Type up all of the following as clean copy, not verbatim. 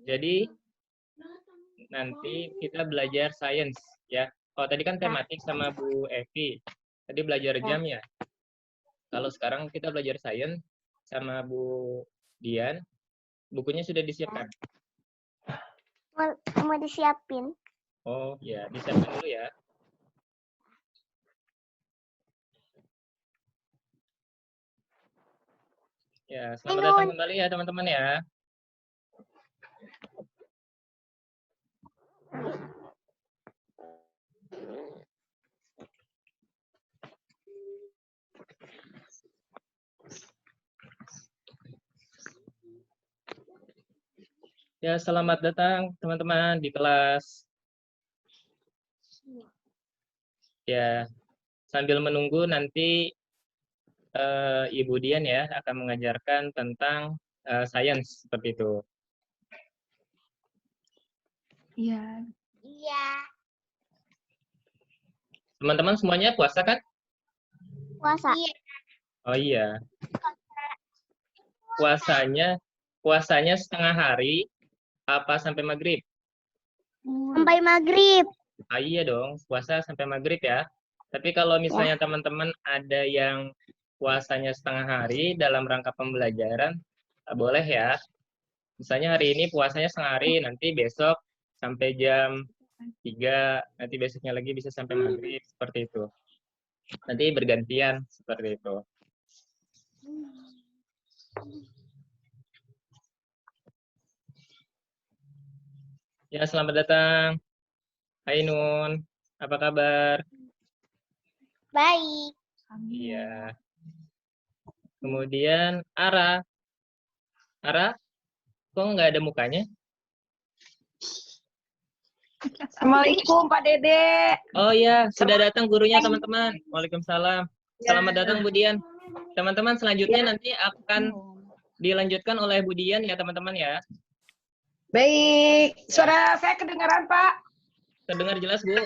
Jadi nanti kita belajar sains ya. Kalau tadi kan tematik sama Bu Evi. Tadi belajar jam ya. Kalau sekarang kita belajar sains sama Bu Dian. Bukunya sudah disiapkan? Mau disiapin. Oh ya, disiapkan dulu ya. Ya, selamat datang kembali ya teman-teman ya. Ya, selamat datang teman-teman di kelas. Ya, sambil menunggu nanti Ibu Dian ya akan mengajarkan tentang sains seperti itu. Iya. Iya. Teman-teman semuanya puasa kan? Puasa. Iya. Oh iya. Puasanya setengah hari apa sampai maghrib? Sampai maghrib. Ah, iya dong, puasa sampai maghrib ya. Tapi kalau misalnya teman-teman ada yang puasanya setengah hari dalam rangka pembelajaran, boleh ya. Misalnya hari ini puasanya setengah hari, nanti besok sampai jam 3, nanti besoknya lagi bisa sampai maghrib, seperti itu. Nanti bergantian, seperti itu. Ya, selamat datang. Hai Nun, apa kabar? Baik. Iya. Kemudian Ara. Ara, kok nggak ada mukanya? Assalamualaikum Pak Dede. Oh ya, sudah datang gurunya teman-teman. Waalaikumsalam. Selamat datang Bu Dian. Teman-teman selanjutnya nanti akan dilanjutkan oleh Bu Dian ya teman-teman ya. Baik, suara saya kedengaran Pak? Terdengar jelas Bu.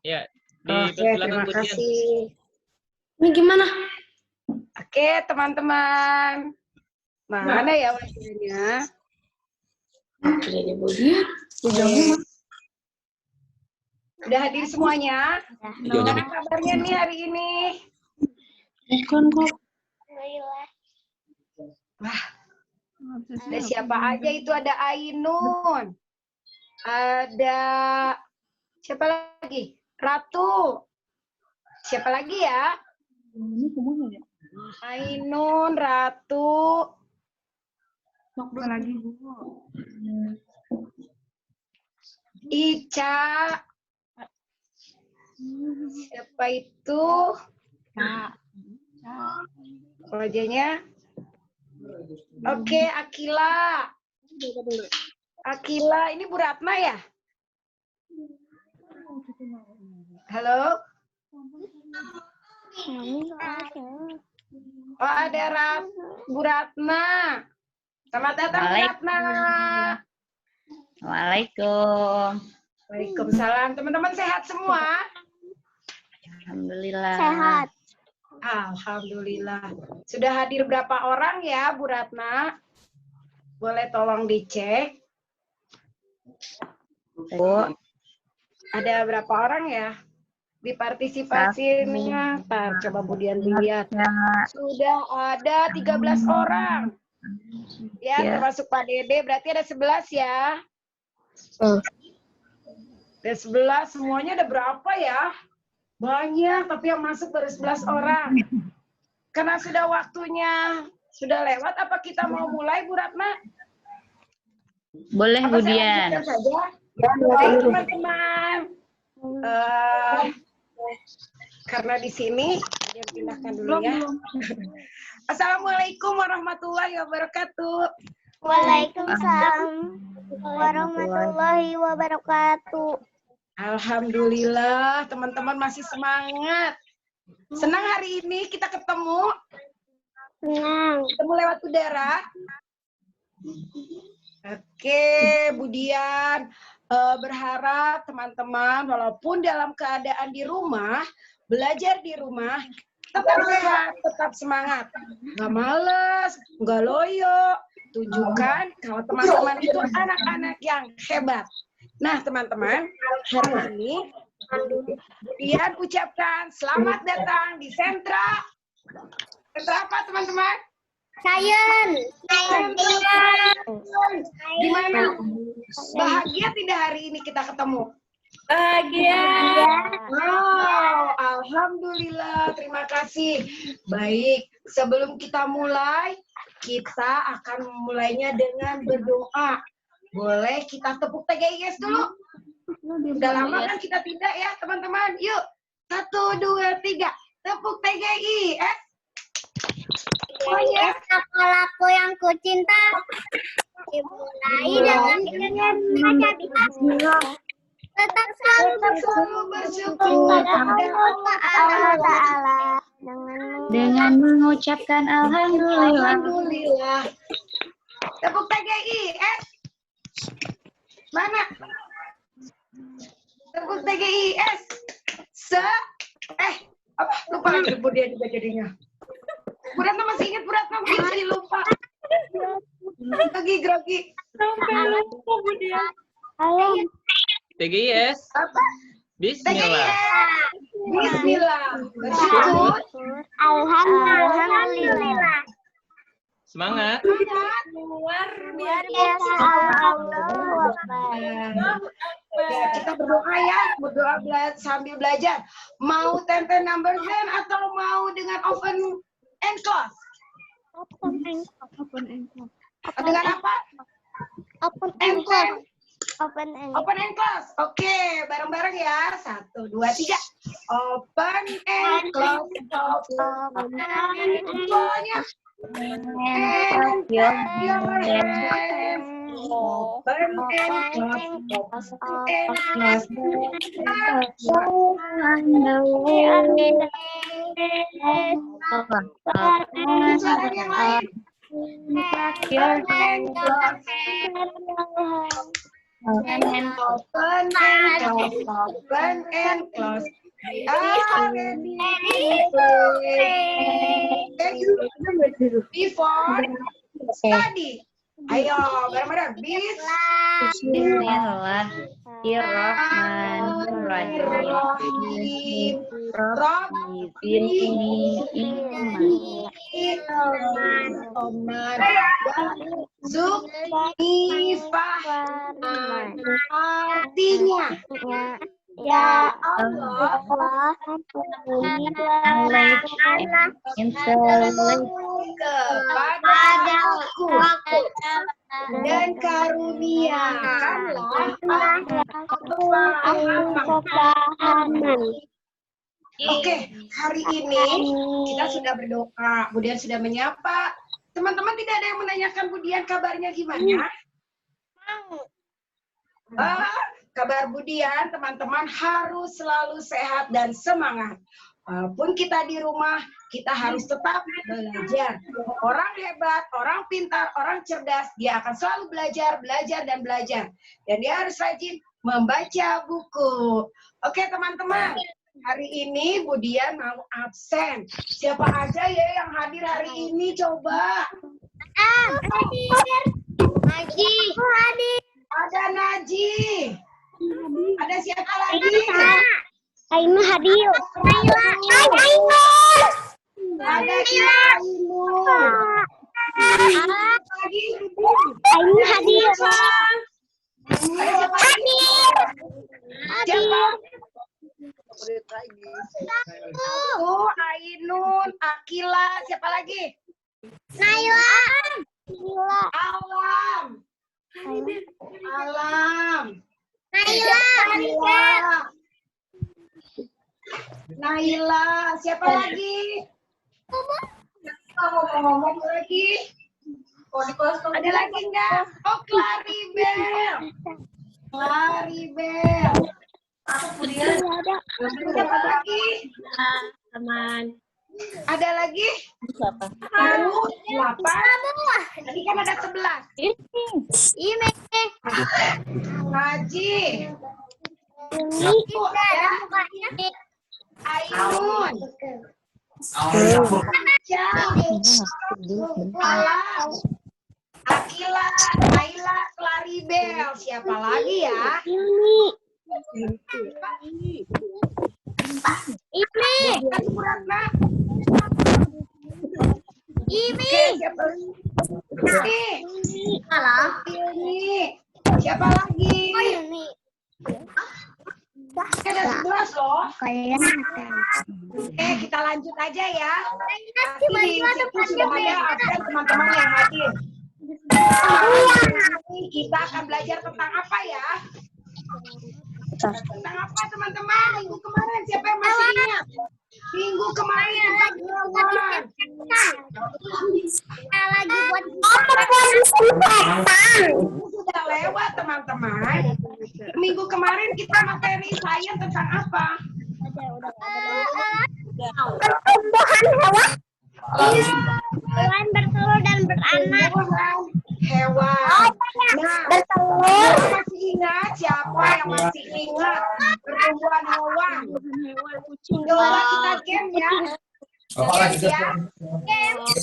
Ya, Oke, dipersilakan terima Bu Dian. kasih. Ini gimana? Oke teman-teman. Mana ya wajahnya? Udah hadir semuanya? Gimana kabarnya nih hari ini? Alhamdulillah. Wah, ada siapa aja itu? Ada Ainun. Ada siapa lagi? Ratu. Siapa lagi ya? Ainun, Ratu. lagi. Ica. Siapa itu? Wajahnya. Oke, Akila. Akila, ini Bu Ratna ya? Halo? Oh, ada Bu Ratna. Selamat datang Bu Ratna. Waalaikumsalam. Waalaikumsalam. Teman-teman sehat semua? Alhamdulillah. Sehat. Alhamdulillah. Sudah hadir berapa orang ya Bu Ratna? Boleh tolong dicek. Bu. Ada berapa orang ya? Di partisipasinya. Ntar coba Bu Dian lihat. Sudah ada 13 orang. Ya, termasuk Pak Dede. Berarti ada 11 ya. Ada 11. Semuanya ada berapa ya? Banyak, tapi yang masuk baru 11 orang. Karena sudah waktunya sudah lewat, apa kita mau mulai Bu Ratna? Boleh Bu Dian. Baik teman-teman. Karena di sini, dia pindahkan dulu ya. Assalamualaikum warahmatullahi wabarakatuh. Waalaikumsalam warahmatullahi wabarakatuh. Alhamdulillah, teman-teman masih semangat. Senang hari ini kita ketemu. Senang. Ketemu lewat udara. Oke, Bu Dian. Berharap teman-teman walaupun dalam keadaan di rumah, belajar di rumah, tetap sehat, tetap semangat. Nggak males, nggak loyo, Tunjukkan kalau teman-teman itu anak-anak yang hebat. Nah, teman-teman, hari ini Budian ucapkan selamat datang di sentra. Sentra apa, teman-teman? Sains. Gimana? Bahagia tidak hari ini kita ketemu? Bahagia. Wow, alhamdulillah, terima kasih. Baik, sebelum kita mulai, kita akan memulainya dengan berdoa. Boleh kita tepuk TGIS dulu? Udah lama kan kita tidak ya, teman-teman? Yuk, 1, 2, 3, tepuk TGIS. Oh ya, Sekolahku yang kucinta. Dimulai dengan baca doa. Tetap selalu bersyukur kepada Allah Ta'ala Dengan mengucapkan alhamdulillah. Alhamdulillah. Tepuk TGIS. Mana? Tepuk TGIS. Apa? Lupa lagi Budian juga jadinya. Buratno masih ingat Buratno, jadi lupa. Grogi. Sampai lupa Budian. TGIS. Apa? Bismillah. Bismillah. Bersyukur. Alhamdulillah. Semangat. Luar biasa. Allahu Akbar. Ya, kita berdoa ya, sambil belajar. Mau 10 number game atau mau dengan open and close? Dengan apa? Open And close. Open and Open and close. Oke, bareng-bareng ya. 1, 2, 3. Open and close. Open and close. And your hands. Open and close. Open and close. Suara yang lain. Open and close. Open and close. Open and close. We are ready before study. Ayo, bareng-bareng. Bismillahirrahmanirrahim. Artinya, ya Allah, kepada aku dan karuniakanlah kepahaman. Oke, hari ini kita sudah berdoa, Budian sudah menyapa. Teman-teman tidak ada yang menanyakan Budian kabarnya gimana? Kabar Budian, teman-teman harus selalu sehat dan semangat. Walaupun kita di rumah, kita harus tetap belajar. Orang hebat, orang pintar, orang cerdas, dia akan selalu belajar, dan belajar. Dan dia harus rajin membaca buku. Oke, teman-teman. Hari ini Budian mau absen. Siapa aja ya yang hadir hari ini? Coba. Haji. Ada Naji. Ada siapa lagi? Ainul hadir. Ada Ainul. Lagi. Ainul hadir. Ada siapa lagi? Siapa? Ainun, Akila, siapa lagi? Naila. Alam. Naila, siapa lagi? Ngomong lagi. Ada lagi enggak? Oh, Claribel. Siapa lagi? Teman. Ada lagi? Siapa? 8. Tadi kan ada 11. Ini. Haji. Ini ada Ainun. Alam. Akila, Naila, Claribel. Siapa lagi ya? Kasih Ratna. Oke, siapa lagi? Ini. Siapa lagi? Ada 11 loh. Oke, kita lanjut aja ya. Nanti di situ sudah ada absen teman-teman yang hadir. Kita akan belajar tentang apa ya? Tentang apa teman-teman? Minggu kemarin siapa yang masih ingat? Minggu kemarin tentang hewan. Sudah lewat teman-teman. Minggu kemarin kita materi sains tentang apa? Pertumbuhan hewan. Hewan bertelur dan beranak. Hewan. Nah, Bertelur. masih ingat siapa yang masih ingat pertumbuhan hewan? Coba kita game ya. Game ya.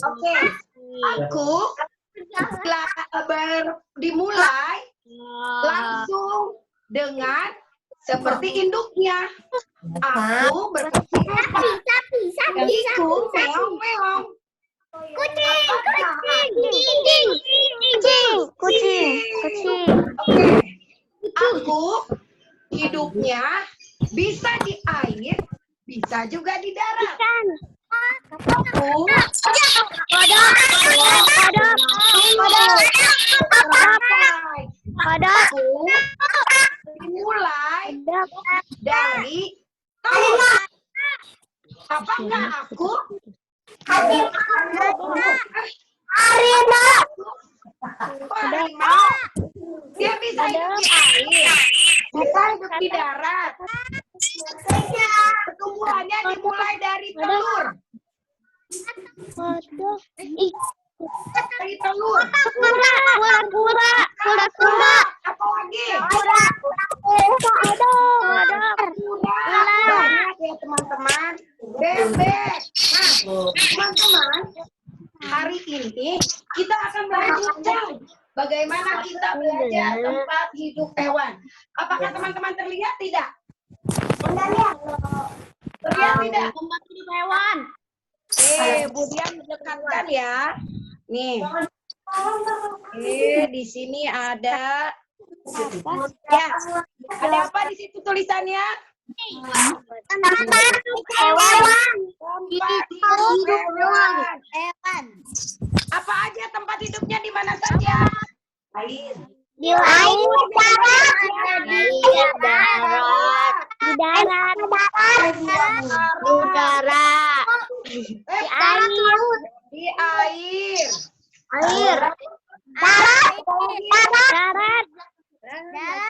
Oke. Aku dimulai langsung dengan seperti induknya. Aku berkecil. Itu meong-meong. Kucing. Oke. Aku hidupnya bisa di air, bisa juga di darat. Aku aku dimulai dari telur. Apakah aku? Harimau. Dia bisa hidup di air, bisa hidup di darat. Pertumbuhannya dimulai dari telur. Dari telur. Kura. Apa lagi? Banyak ya teman-teman. Bebek. Nah, teman-teman, hari ini kita akan melanjutkan bagaimana kita belajar tempat hidup hewan. Apakah teman-teman terlihat tidak? Terlihat tidak? Tempat hidup hewan. Budian dekatkan ya. Nih. Di sini ada. Ya. Ada apa di situ tulisannya? Tempat hidup hewan. Tempat hidup hewan. Apa aja tempat hidupnya di mana saja? Di air, di darat, Di air.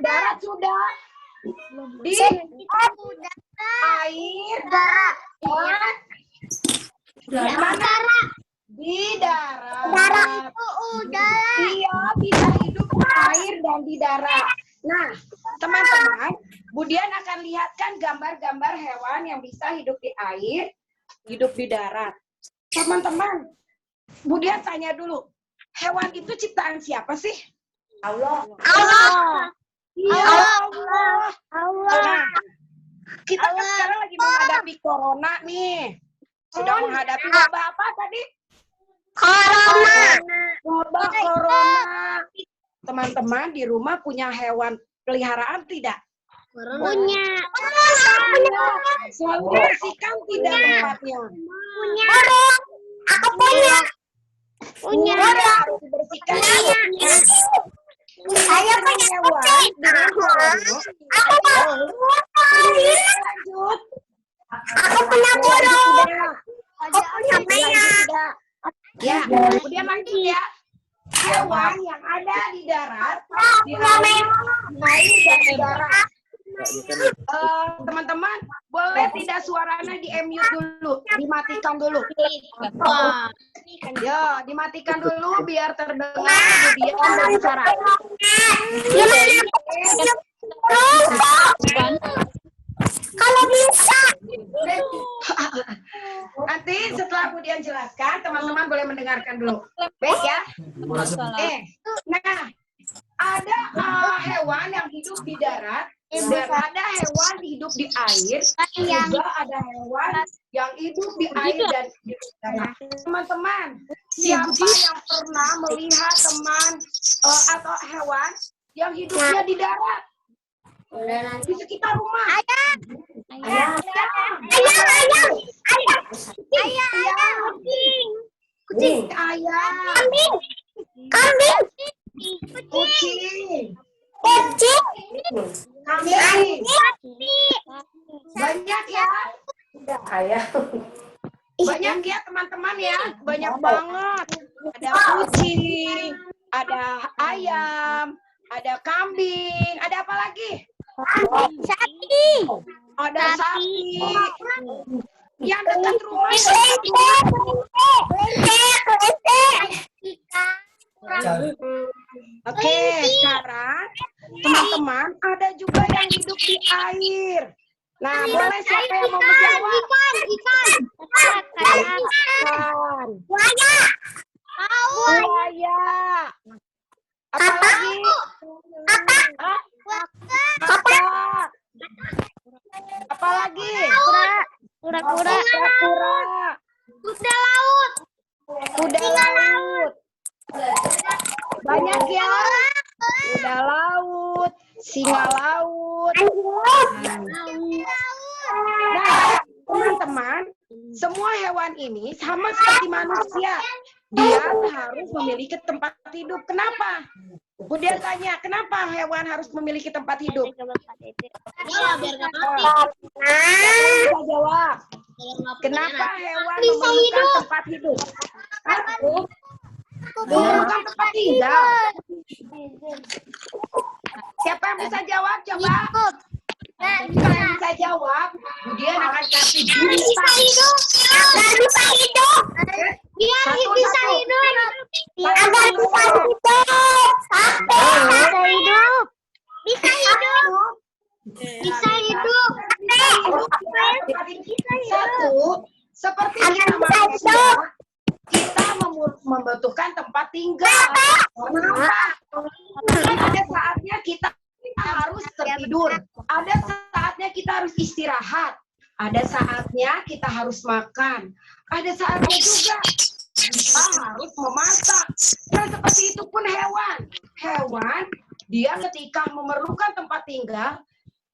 Darat sudah. Di air. Di mana? Di darat. Dia bisa hidup di air dan di darat. Nah, teman-teman, Budian akan lihatkan gambar-gambar hewan yang bisa hidup di air, hidup di darat. Teman-teman, Budian tanya dulu, hewan itu ciptaan siapa sih? Allah. Iya, Allah. Nah, kita kan sekarang lagi menghadapi corona nih. Sedang menghadapi wabah apa tadi? Wabah corona. Teman-teman di rumah punya hewan peliharaan tidak? Punya. Selalu bersihkan tidak tempatnya? Punya. Aku punya. Harus dibersihkan. Saya punya hewan dengan corona. Lanjut. Aku punya burung. Ya, kemudian lanjut ya. Hewan yang ada di darat, di air dan di darat. Teman-teman, boleh tidak suaranya di-mute dulu, dimatikan dulu. Yo, dimatikan dulu biar terdengar kemudian berbicara. Kalau bisa. Nanti setelah kemudian jelaskan, teman-teman boleh mendengarkan dulu. Baik ya. Nah, ada hewan yang hidup di darat, dan ada hewan hidup di air, juga ada hewan yang hidup di air dan di darat. Teman-teman, siapa yang pernah melihat teman atau hewan yang hidupnya di darat? Di sekitar rumah. Ayam. Kucing. Ayam. Kambing. Kucing. Kambing. Banyak ya. Banyak ya teman-teman ya. Banyak banget. Ada kucing, ada ayam, ada kambing, ada apa lagi? Sapi. Ada sapi. Yang dekat rumah. Oke, sekarang teman-teman ada juga yang hidup di air. Nah, boleh siapa yang mau menjawab? Ikan. Buaya. Apa lagi? Katak. Apa lagi? Kura-kura. Kuda laut. Banyak ya. Kuda laut, singa laut. Nah, teman-teman, semua hewan ini sama seperti manusia. Dia harus memiliki tempat hidup. Kenapa? Kemudian tanya, kenapa hewan harus memiliki tempat hidup? Bisa jawab. Kenapa hewan memerlukan tempat hidup? Memerlukan tempat tinggal. Siapa yang bisa jawab? Coba. Jika yang bisa jawab, kemudian akan kasih Bisa hidup. Bisa hidup. Dia bisa hidup. Ada bisa hidup. Bisa hidup. Bisa hidup. Satu, seperti kita manusia, kita membutuhkan tempat tinggal. Kenapa? Ada saatnya kita harus tertidur. Ada saatnya kita harus istirahat. Ada saatnya kita harus makan. Ada saatnya juga kita harus memasak. Nah, seperti itu pun hewan. Hewan, dia ketika memerlukan tempat tinggal,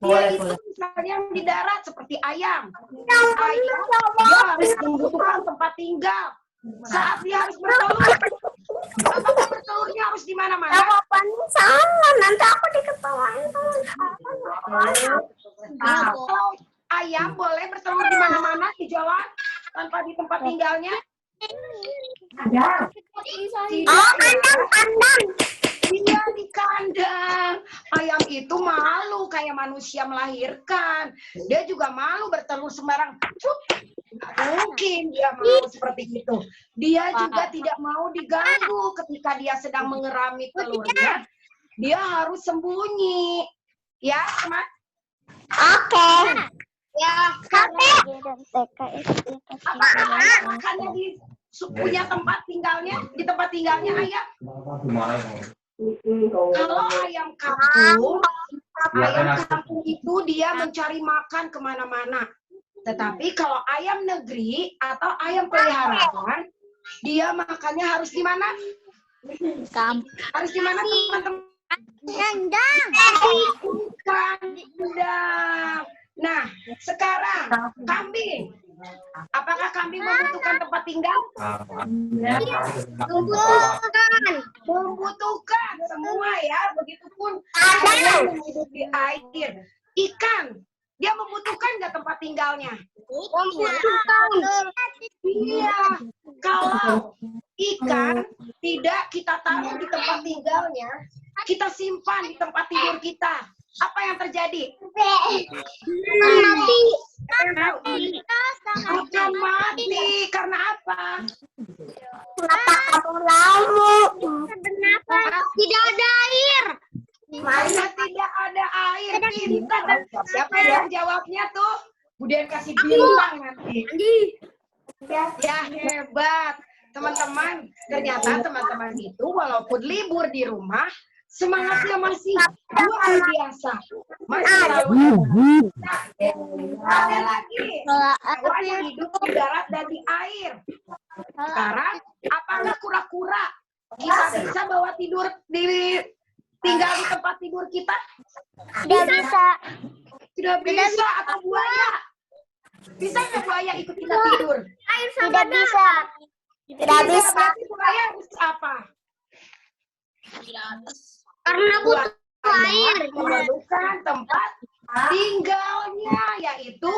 dia itu misalnya di darat seperti ayam. Ayam, dia harus membutuhkan tempat tinggal. Saat dia harus bertelur, apakah bertelurnya harus di mana-mana? Salah, nanti aku diketawain. Kalau ayam boleh bertelur di mana-mana, di jalan, tanpa di tempat tinggalnya? Ada. Kandang. Dia di kandang. Ayam itu malu kayak manusia melahirkan. Dia juga malu bertelur sembarang. Nggak mungkin dia mau seperti itu. Dia juga tidak mau diganggu ketika dia sedang mengerami telurnya. Dia harus sembunyi. Ya, teman. Oke. Ya, Apakah makannya punya tempat tinggalnya? Di tempat tinggalnya ayam? Kalau ayam kampung itu dia mencari makan kemana-mana. Tetapi kalau ayam negeri atau ayam peliharaan, dia makannya harus di mana? Harus di mana, teman-teman? kandang. Kandang. Nah, sekarang kambing. Apakah kambing membutuhkan tempat tinggal? Membutuhkan semua ya. Begitupun hewan yang hidup di air. Ikan, dia membutuhkan nggak tempat tinggalnya? Membutuhkan. Iya. Kalau ikan tidak kita taruh di tempat tinggalnya, kita simpan di tempat tidur kita. Apa yang terjadi? Mati. Akan mati. Karena apa? Kenapa kamu lalu? Kenapa tidak ada air? Karena tidak ada air. Pintar. Siapa yang jawabnya tuh? Kemudian kasih bintang nanti. Ya, hebat. teman-teman, ternyata teman-teman itu walaupun libur di rumah, semangatnya masih luar biasa. Masih selalu ada lagi hewan yang hidup di darat dan di air. Sekarang, apakah kura-kura kita bisa bawa tidur tinggal di tempat tidur kita? Tidak bisa. Tidak bisa. Atau buaya? Bisa nggak buaya ikut kita tidur? Tidak bisa. Tidak bisa. Berarti buaya harus apa? Karena butuh air. Memerlukan tempat tinggalnya, yaitu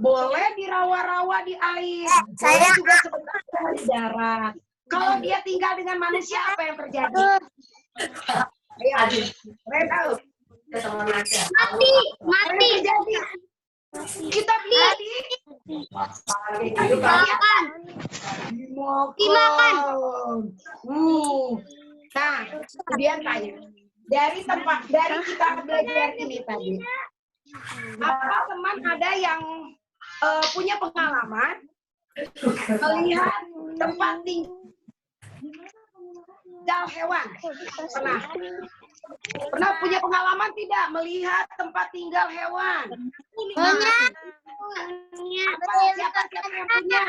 boleh di rawa-rawa di air, boleh juga sebentar di darat. Kalau dia tinggal dengan manusia, apa yang terjadi? Ayo, tahu. Mati. Apa yang terjadi? Kita pilih Dimakan. dimakan. Nah, kemudian tanya, dari kita belajar ini tadi, apa teman ada yang punya pengalaman melihat tempat tinggal hewan? Pernah punya pengalaman tidak melihat tempat tinggal hewan? Banyak. Siapa yang punya?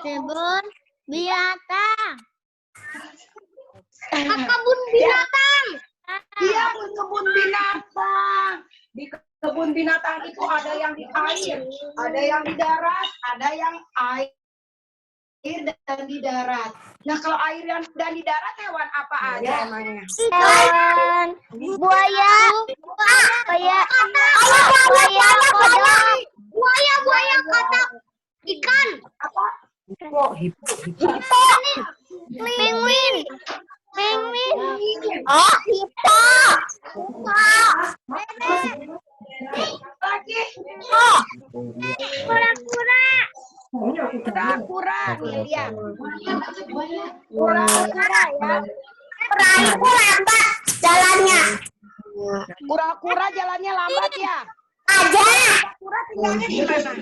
Kebun binatang. Kebun binatang. Iya, kebun binatang. Di kebun binatang itu ada yang di air, ada yang di darat, ada yang air dan di darat. Nah, kalau air dan di darat hewan apa aja emangnya? Hewan buaya, kodok, buaya, katak, ikan, Apa? penguin. Oh, hipo. Lagi? Kura-kura. Kura-kura, lihat. Kura-kura ya. Kura-kura lambat jalannya. Kura-kura jalannya lambat ya. Aja. Kura tinggalnya di mana?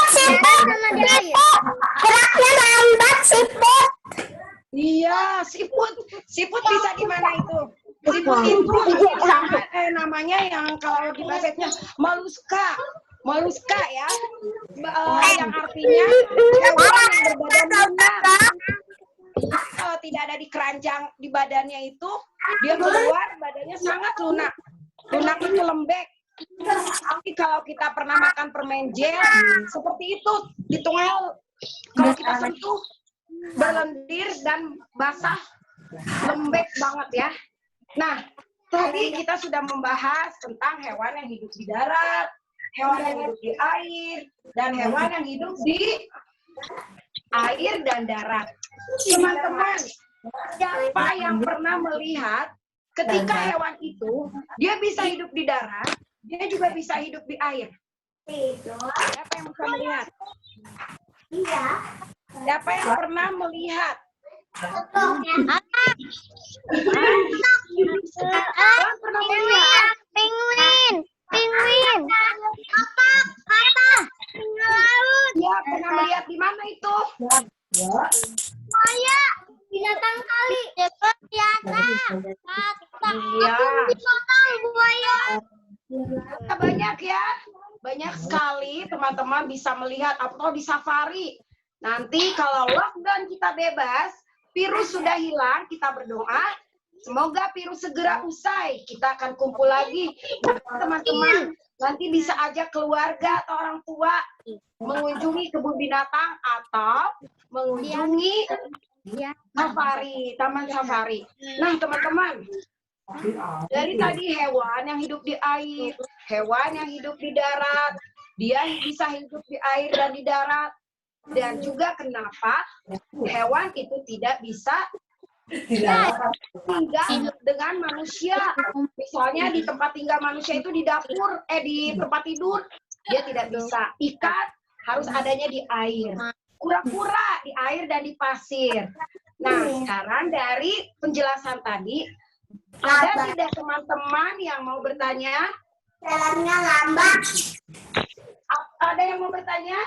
Siput. Geraknya lambat, siput. Iya, siput. Siput bisa di mana itu? Siput itu namanya yang kalau di bahasanya maluska. Maluska ya. Yang artinya hewan yang berbadan lunak. Kalau tidak ada di keranjang di badannya itu, dia keluar badannya sangat lunak. Lunak itu lembek. Tapi kalau kita pernah makan permen gel, seperti itu di tungel. Kalau kita sentuh, berlendir dan basah, lembek banget ya. Nah, tadi kita sudah membahas tentang hewan yang hidup di darat, hewan yang hidup di air, dan hewan yang hidup di air dan darat. Teman-teman, siapa yang pernah melihat ketika hewan itu, dia bisa hidup di darat, dia juga bisa hidup di air? Siapa yang bisa melihat? Iya. Siapa yang pernah melihat? Pernah melihat? Penguin. Katak. Laut. Ya, pernah melihat di mana itu? Buaya. Binatang kali. Binatang. Katak. Iya. Binatang buaya. Banyak ya. Banyak sekali teman-teman bisa melihat atau di safari. Nanti kalau lockdown kita bebas, virus sudah hilang, kita berdoa, semoga virus segera usai. Kita akan kumpul lagi. Teman-teman, nanti bisa ajak keluarga atau orang tua mengunjungi kebun binatang atau mengunjungi safari, taman safari. Nah, teman-teman, dari tadi hewan yang hidup di air, hewan yang hidup di darat, dia bisa hidup di air dan di darat. Dan juga kenapa hewan itu tidak bisa tinggal dengan manusia. Misalnya di tempat tinggal manusia itu di dapur, di tempat tidur, dia tidak bisa. Ikan harus adanya di air. Kura-kura di air dan di pasir. Nah, sekarang dari penjelasan tadi, ada tidak teman-teman yang mau bertanya? Jalannya lambat. Ada yang mau bertanya?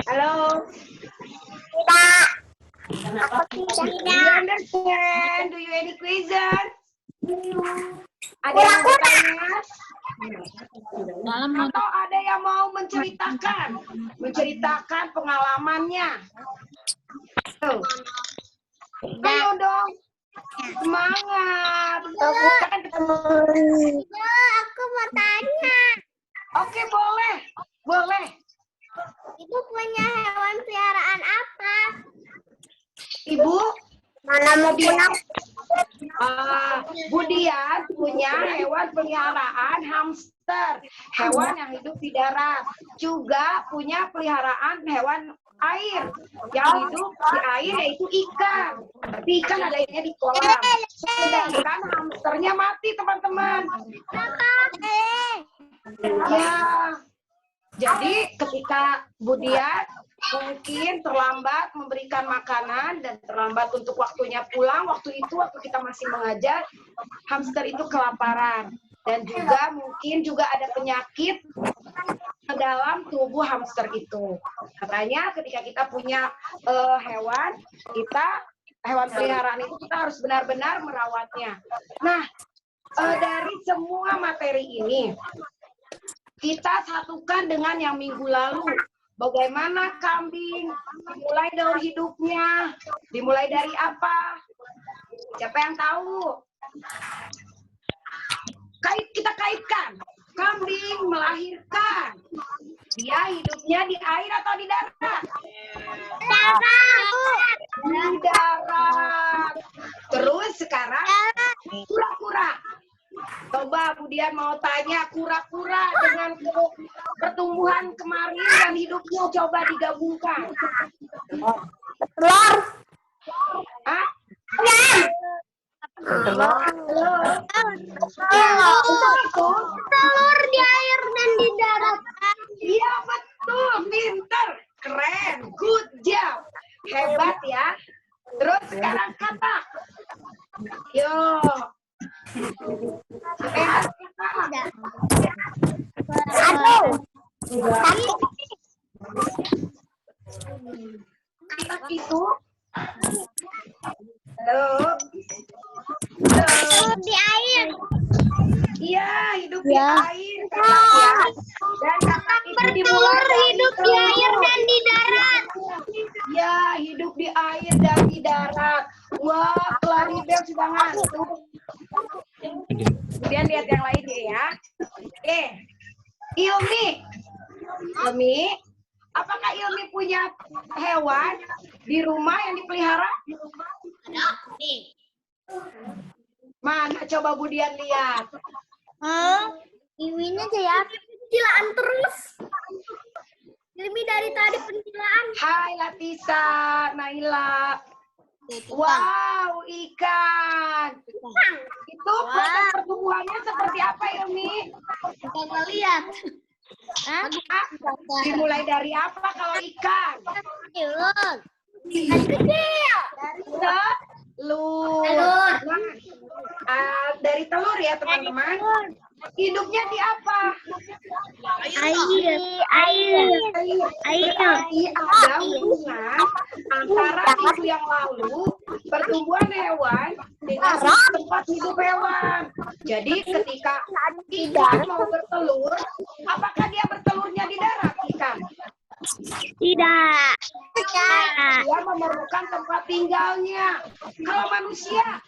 Halo. Aku Do you tidak. understand? Do you any question? Ada yang mau bertanya? Atau ada yang mau menceritakan pengalamannya? Tuh. Ayo dong. Semangat. Kan ketemu. Aku mau tanya. Oke, boleh. Boleh. Ibu punya hewan peliharaan apa? Ibu, Mana mau punya? Budian punya hewan peliharaan hamster, hewan yang hidup di darat. Juga punya peliharaan hewan air, yang hidup di air yaitu ikan. Tapi ikan adanya di kolam. Sedangkan hamsternya mati, teman-teman. Ya, jadi ketika Budian mungkin terlambat memberikan makanan dan terlambat untuk waktunya pulang, waktu kita masih mengajar, hamster itu kelaparan. Dan juga mungkin juga ada penyakit dalam tubuh hamster itu. Katanya ketika kita punya hewan peliharaan itu kita harus benar-benar merawatnya. Nah, dari semua materi ini, kita satukan dengan yang minggu lalu. Bagaimana kambing dimulai dari hidupnya, dimulai dari apa? Siapa yang tahu? Kita kaitkan. Kambing melahirkan. Dia hidupnya di air atau di darat? Di darat. Terus sekarang kura-kura. Coba Budian mau tanya kura-kura dengan pertumbuhan kemarin dan hidupnya coba digabungkan. Telur. Hah? Telur di air dan di darat. Iya betul, pinter, keren, good job, hebat ya. Terus sekarang kata, yo. Anak itu, halo, Di air. iya hidup di air, ya. Dan kakak itu dimulai dari Hidup di air dan di darat. ya, hidup di air dan di darat. Wah, Claribel sudah ngantuk. Kemudian lihat yang lain ya. Oke. Ilmi, apakah Ilmi punya hewan di rumah yang dipelihara? Nih. Mana coba Budian lihat. Iwinya aja ya. Pencilaan terus. Lebih dari tadi pencilaan. Hai Latisa, Naila. Wow, ikan. Itu proses pertumbuhannya seperti apa, Ilmi? Kita lihat. Dimulai dari apa kalau ikan? Telur. Kecil. Telur. Telur. Nah, dari telur ya, teman-teman. Hidupnya di apa? Air. Berarti ada hubungan antara minggu yang lalu pertumbuhan hewan dengan tempat hidup hewan. Jadi ketika ikan mau bertelur, apakah dia bertelurnya di darat ikan? Tidak. Dia memerlukan tempat tinggalnya. Kalau manusia,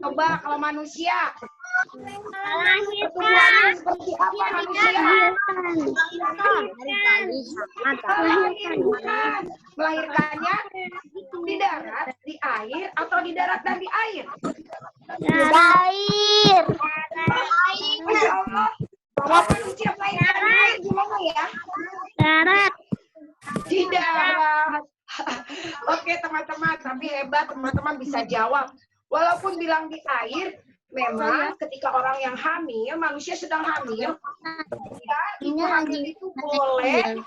coba kalau manusia, pertumbuhannya seperti apa manusia? Melahirkannya di darat, di air, atau di darat dan di air? Air. Masya Allah, kalau manusia melahirkan di air gimana ya? Darat. Di darat. Oke teman-teman, tapi hebat teman-teman bisa jawab. Walaupun bilang di air, memang ketika orang yang hamil, manusia sedang hamil, ya, ibu hamil itu boleh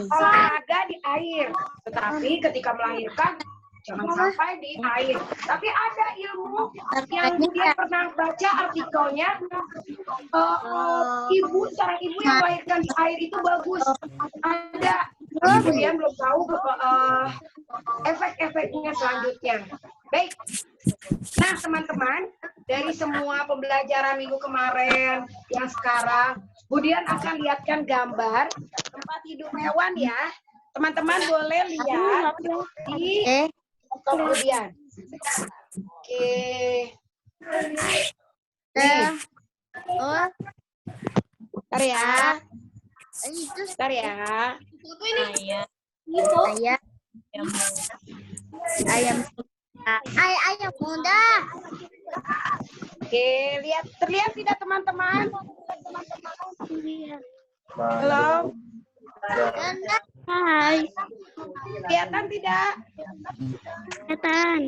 olahraga di air. Tetapi ketika melahirkan, jangan sampai di air. Tapi ada ilmu yang dia pernah baca artikelnya, seorang ibu yang melahirkan di air itu bagus. Ada, kemudian belum tahu efek-efeknya selanjutnya. Baik. Nah, teman-teman, dari semua pembelajaran minggu kemarin yang sekarang, Budian akan lihatkan gambar tempat hidup hewan ya. Teman-teman boleh lihat di Budian. Oke. Bentar ya. Bentar ya. Ayam muda. Oke, terlihat tidak teman-teman? Halo. Hai. Kelihatan tidak? Kelihatan.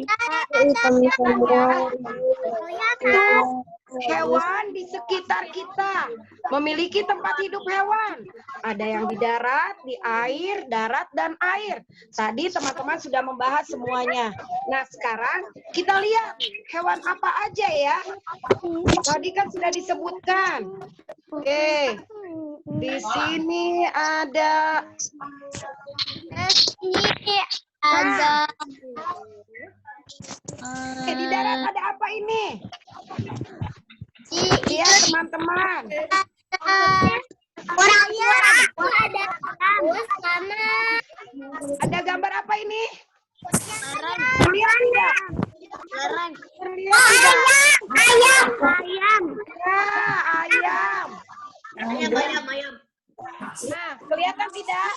Hewan di sekitar kita memiliki tempat hidup hewan. Ada yang di darat, di air, darat, dan air. Tadi teman-teman sudah membahas semuanya. Nah, sekarang kita lihat hewan apa aja ya. Tadi kan sudah disebutkan. Oke. Di sini ada. Di darat ada apa ini? Iya, teman-teman. Ada gambar apa ini? Lihat tidak? Ayam. Nah, kelihatan tidak?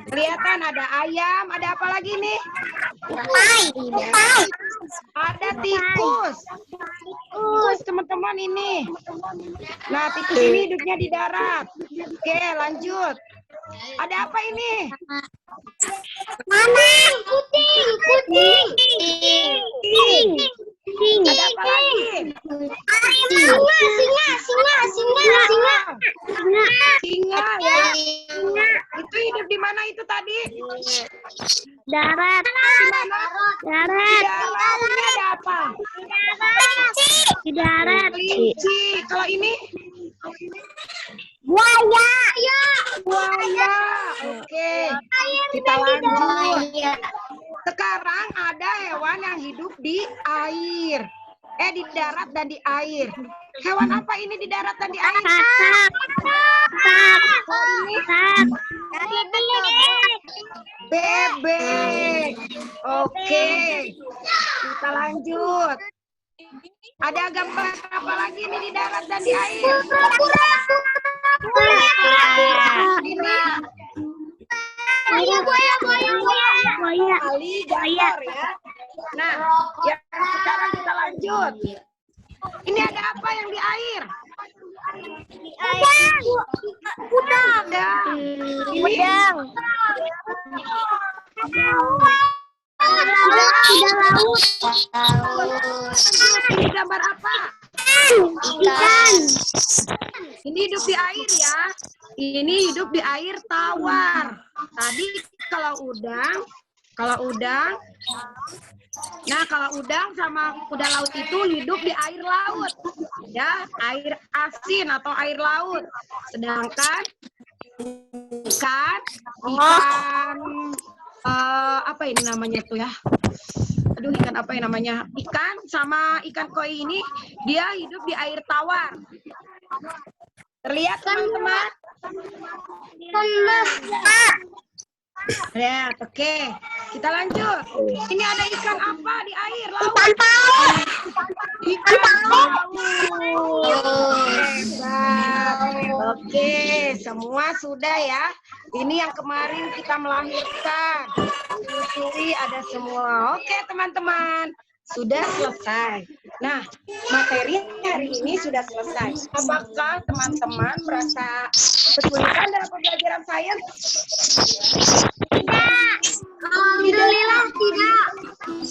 Kelihatan ada ayam, ada apa lagi nih? Ada tikus. Tikus, teman-teman ini. Nah, tikus ini hidupnya di darat. Oke, lanjut. Ada apa ini? Kucing. Ada apa lagi? Singa ya. Itu hidup di mana itu tadi? Darat. Di mana? Di dalamnya ada apa? Di darat. Kelinci. Kalau ini? Buaya. Oke. Kita lanjut. Sekarang ada hewan yang hidup di air. Di darat dan di air. Hewan apa ini di darat dan di air? Bebek. Oke. Kita lanjut. Ada gambar apa lagi nih di darat dan di air? Ini buaya. Alligator ya. Nah, yang sekarang kita lanjut. Ini ada apa yang di air? Udang. Ini gambar apa? Ikan. Ini hidup di air ya. Ini hidup di air tawar. Tadi kalau udang. Nah, kalau udang sama kuda laut itu hidup di air laut. Ya, air asin atau air laut. Sedangkan ikan apa ini namanya tuh ya? Aduh, ikan apa yang namanya? Ikan sama ikan koi ini dia hidup di air tawar. Terlihat teman-teman? Ya, oke. Kita lanjut. Ini ada ikan apa di air laut? Ikan paus. Hebat. Oke, semua sudah ya. Ini yang kemarin kita melahirkan. Ini ada semua. Oke, teman-teman. Sudah selesai. Nah, materi hari ini sudah selesai. Apakah teman-teman merasa kesulitan dalam pembelajaran sains? Tidak. Alhamdulillah tidak.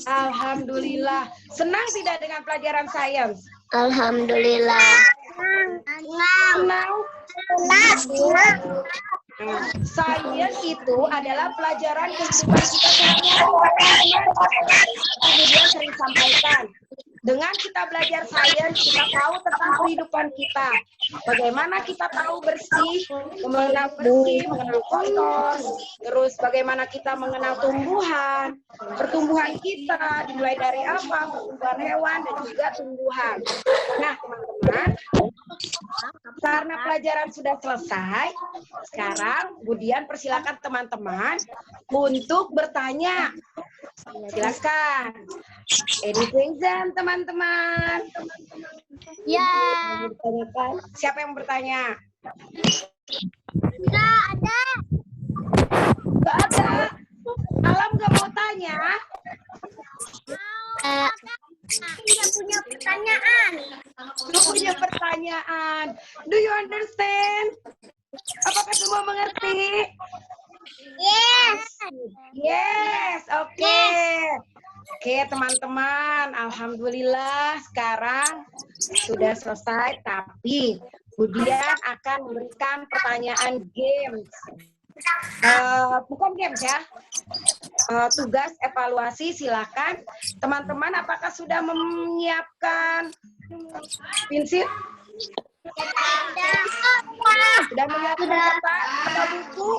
Alhamdulillah. Senang tidak dengan pelajaran sains? Alhamdulillah. Senang. itu adalah pelajaran kehidupan kita sehari-hari. Kemudian sering sampaikan. Dengan kita belajar sains, kita tahu tentang kehidupan kita. Bagaimana kita tahu bersih, mengenal kotor, terus bagaimana kita mengenal tumbuhan, pertumbuhan kita dimulai dari apa, pertumbuhan hewan dan juga tumbuhan. Nah, teman-teman, karena pelajaran sudah selesai, sekarang kemudian persilakan teman-teman untuk bertanya. Silakan. Any question, teman-teman? Ya. Siapa yang bertanya? Enggak ada. Nggak ada. Alam nggak mau tanya? Tidak punya pertanyaan. Lu punya pertanyaan. Do you understand? Apakah semua mengerti? Yes. Yes, oke. Oke, teman-teman. Alhamdulillah sekarang sudah selesai, tapi kemudian akan memberikan pertanyaan games. Bukan games ya. Tugas evaluasi, silakan. Teman-teman, apakah sudah menyiapkan pensil? Sudah menyiapkan kertas atau buku?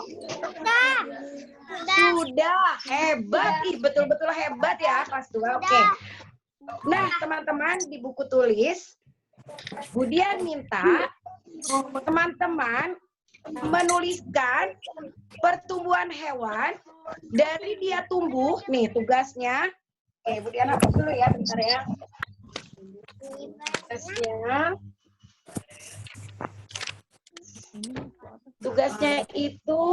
Sudah. Hebat. Ih, betul-betul hebat ya, kelas 2. Oke. Nah, teman-teman, di buku tulis, kemudian minta teman-teman menuliskan pertumbuhan hewan dari dia tumbuh. Nih, tugasnya. Oke, kemudian hapus dulu ya, bentar ya. Tugasnya itu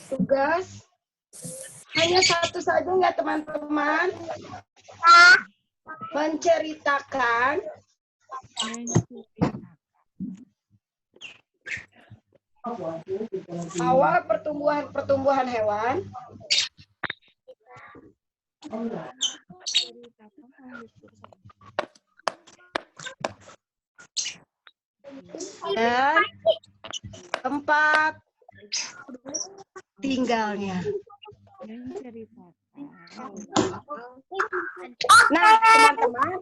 tugas hanya satu saja ya, teman-teman. Menceritakan awal pertumbuhan hewan. Dan tempat tinggalnya. Nah, teman-teman,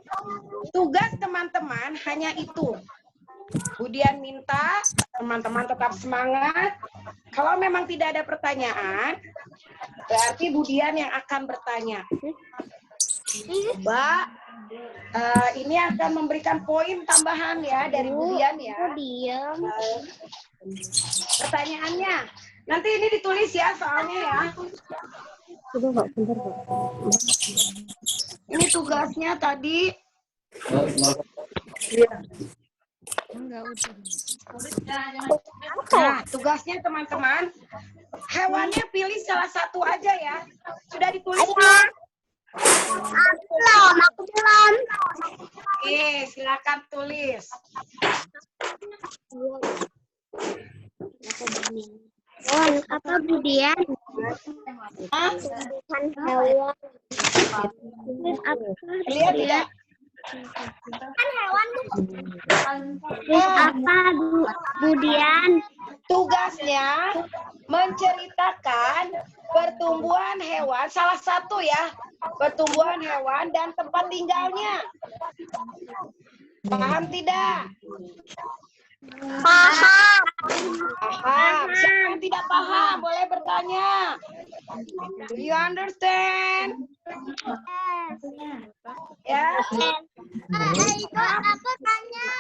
tugas teman-teman hanya itu. Kemudian minta teman-teman tetap semangat. Kalau memang tidak ada pertanyaan, berarti Budian yang akan bertanya. Coba, ini akan memberikan poin tambahan ya dari Budian ya. Pertanyaannya, nanti ini ditulis ya soalnya ya. Ini tugasnya tadi. Nah, tugasnya teman-teman, hewannya pilih salah satu aja ya. Sudah ditulis belum? Aku belum. Oke, silakan tulis. Apa Budian? Tumbuhan hewan. Lihat tidak? Kan hewan apa Budian? Tugasnya menceritakan pertumbuhan hewan, salah satu ya, pertumbuhan hewan dan tempat tinggalnya. Paham tidak? Paham. Paham. Siapa yang tidak paham boleh bertanya. Do you understand? Ya. Itu aku tanya.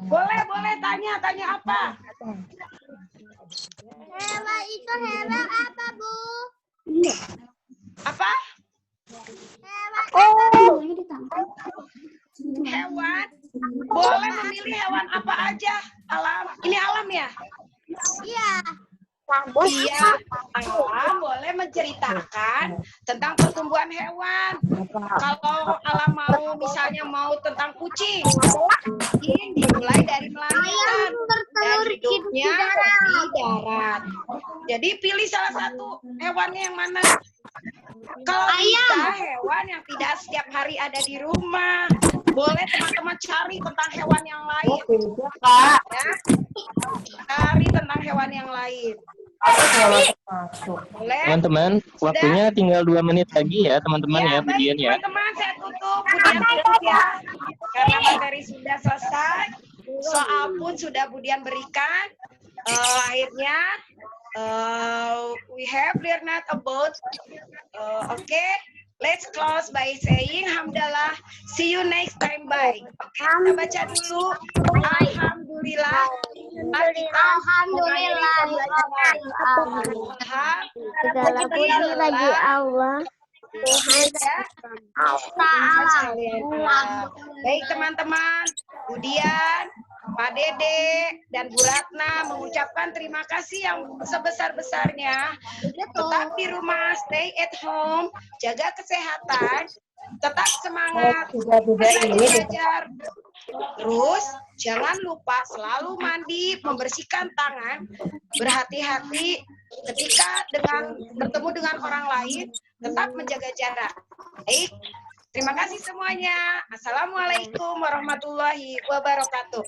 Boleh tanya apa? Hewan itu hewan apa, Bu? Apa? Hewan. Boleh memilih hewan apa aja. Alam. Ini alam ya? Iya. Iya, Alam boleh menceritakan tentang pertumbuhan hewan. Kalau Alam mau misalnya mau tentang kucing dimulai dari melahirkan dan hidupnya di darat. Jadi pilih salah satu hewannya yang mana. Kalau bisa hewan yang tidak setiap hari ada di rumah, Boleh teman-teman cari tentang hewan yang lain. Ya. Cari tentang hewan yang lain. Boleh? Teman-teman, waktunya tinggal 2 menit lagi ya, teman-teman ya, baik, Budian ya. teman-teman, saya tutup Budian tutup ya. Karena materi sudah selesai, soal pun sudah Budian berikan. Akhirnya, we have learned about, okay. Let's close by saying Alhamdulillah. See you next time. Bye. Oke, kita baca dulu. Alhamdulillah. Alhamdulillah. Segala puji bagi Allah. Baik teman-teman, kemudian Pak Dede dan Bu Ratna mengucapkan terima kasih yang sebesar-besarnya. Tetap di rumah, stay at home, jaga kesehatan, tetap semangat, belajar. Terus jangan lupa selalu mandi, membersihkan tangan, berhati-hati ketika bertemu dengan orang lain, tetap menjaga jarak. Baik, terima kasih semuanya. Assalamualaikum warahmatullahi wabarakatuh.